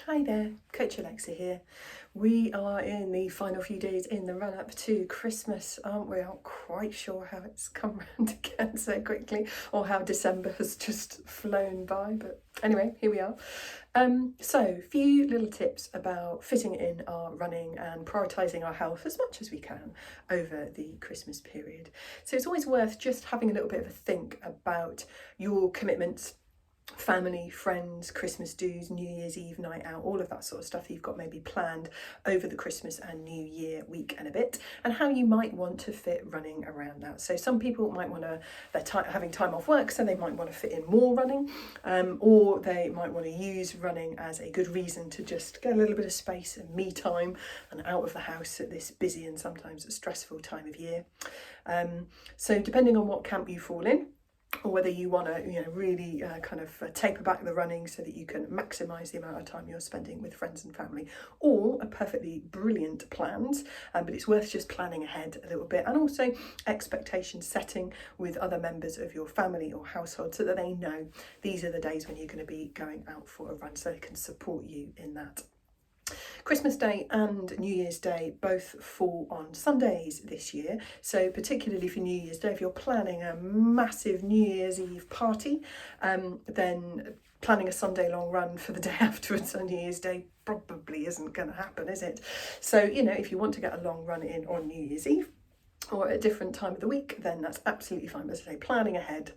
Hi there, Coach Alexa here. We are in the final few days in the run up to Christmas, aren't we? I'm not quite sure how it's come round again so quickly or how December has just flown by, but anyway, here we are. So, few little tips about fitting in our running and prioritising our health as much as we can over the Christmas period. So, it's always worth just having a little bit of a think about your commitments, family, friends, Christmas do's, New Year's Eve night out, all of that sort of stuff that you've got maybe planned over the Christmas and New Year week and a bit, and how you might want to fit running around that. So some people might want to, they're having time off work, so they might want to fit in more running, or they might want to use running as a good reason to just get a little bit of space and me time and out of the house at this busy and sometimes a stressful time of year. So depending on what camp you fall in, or whether you want to, really taper back the running so that you can maximise the amount of time you're spending with friends and family, all are perfectly brilliant plans, but it's worth just planning ahead a little bit, and also expectation setting with other members of your family or household so that they know these are the days when you're going to be going out for a run, so they can support you in that. Christmas Day and New Year's Day both fall on Sundays this year, so particularly for New Year's Day, if you're planning a massive New Year's Eve party, then planning a Sunday long run for the day afterwards on New Year's Day probably isn't going to happen, is it? So, if you want to get a long run in on New Year's Eve, or at a different time of the week, then that's absolutely fine. But as I say, planning ahead,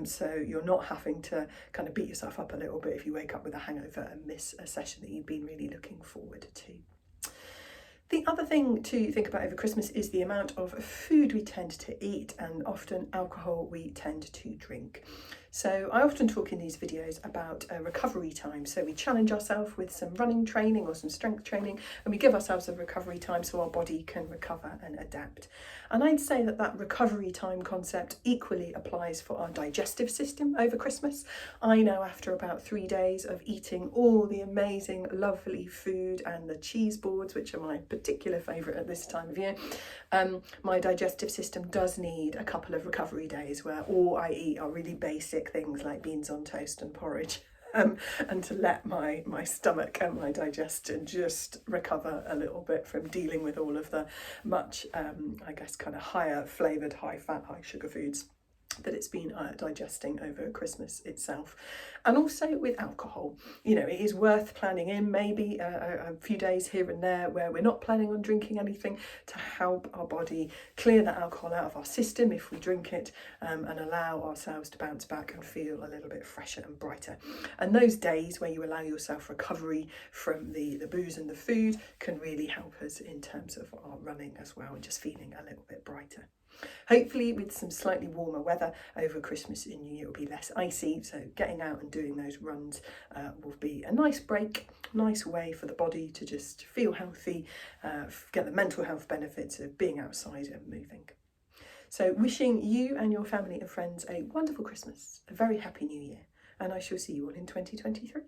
so you're not having to kind of beat yourself up a little bit if you wake up with a hangover and miss a session that you've been really looking forward to. The other thing to think about over Christmas is the amount of food we tend to eat and often alcohol we tend to drink. So I often talk in these videos about a recovery time. So we challenge ourselves with some running training or some strength training, and we give ourselves a recovery time so our body can recover and adapt. And I'd say that recovery time concept equally applies for our digestive system over Christmas. I know after about 3 days of eating all the amazing, lovely food and the cheese boards, which are my particular favourite at this time of year, my digestive system does need a couple of recovery days where all I eat are really basic things like beans on toast and porridge, and to let my stomach and my digestion just recover a little bit from dealing with all of the much, kind of higher flavoured, high fat, high sugar foods that it's been digesting over Christmas itself. And also with alcohol, it is worth planning in maybe a few days here and there where we're not planning on drinking anything, to help our body clear that alcohol out of our system if we drink it, and allow ourselves to bounce back and feel a little bit fresher and brighter. And those days where you allow yourself recovery from the booze and the food can really help us in terms of our running as well, and just feeling a little bit brighter. Hopefully with some slightly warmer weather over Christmas and New Year, it will be less icy, so getting out and doing those runs will be a nice break, nice way for the body to just feel healthy, get the mental health benefits of being outside and moving. So wishing you and your family and friends a wonderful Christmas, a very happy New Year, and I shall see you all in 2023.